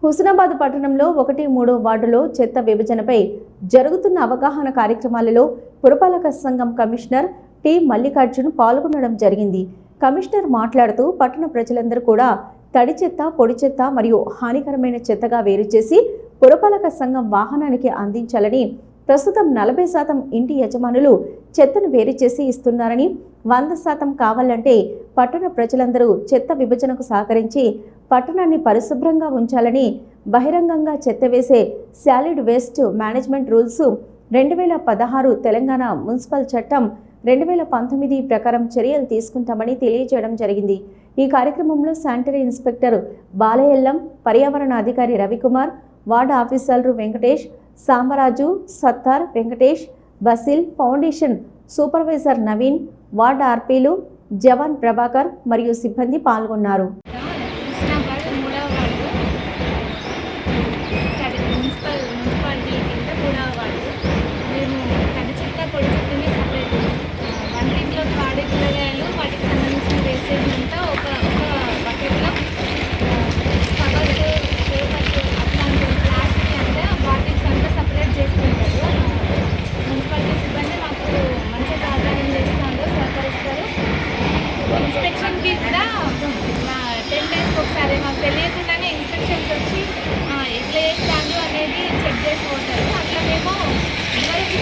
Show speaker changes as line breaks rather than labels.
హుస్నాబాద్ పట్టణంలో 1-3 వార్డులో చెత్త విభజనపై జరుగుతున్న అవగాహన కార్యక్రమాలలో పురపాలక సంఘం కమిషనర్ టి మల్లికార్జున్ పాల్గొనడం జరిగింది. కమిషనర్ మాట్లాడుతూ పట్టణ ప్రజలందరూ కూడా తడి చెత్త, పొడి చెత్త మరియు హానికరమైన చెత్తగా వేరు చేసి పురపాలక సంఘం వాహనానికి అందించాలని, ప్రస్తుతం 40% ఇంటి యజమానులు చెత్తను వేరు చేసి ఇస్తున్నారని, 100% కావాలంటే పట్టణ ప్రజలందరూ చెత్త విభజనకు సహకరించి పట్టణాన్ని పరిశుభ్రంగా ఉంచాలని, బహిరంగంగా చెత్త వేసే solid waste management rules 2016 Telangana municipal చట్టం 2019 ప్రకారం చర్యలు తీసుకుంటామని తెలియజేయడం జరిగింది. ఈ కార్యక్రమంలో శానిటరీ ఇన్స్పెక్టర్ బాలయల్లం, పర్యావరణ అధికారి రవికుమార్, వార్డు ఆఫీసర్లు Venkatesh, Samaraju, Sattar, Venkatesh, Basil, foundation supervisor Naveen, ward ఆర్పీలు జవాన్ ప్రభాకర్ మరియు సిబ్బంది పాల్గొన్నారు.
ఇన్స్పెక్షన్కి కూడా 10 డేస్కి ఒకసారి మాకు తెలియకుండానే ఇన్స్పెక్షన్స్ వచ్చి ఎట్లా చేస్తాను అనేది చెక్ చేసి పోతారు. అట్లా మేము ఎవరికి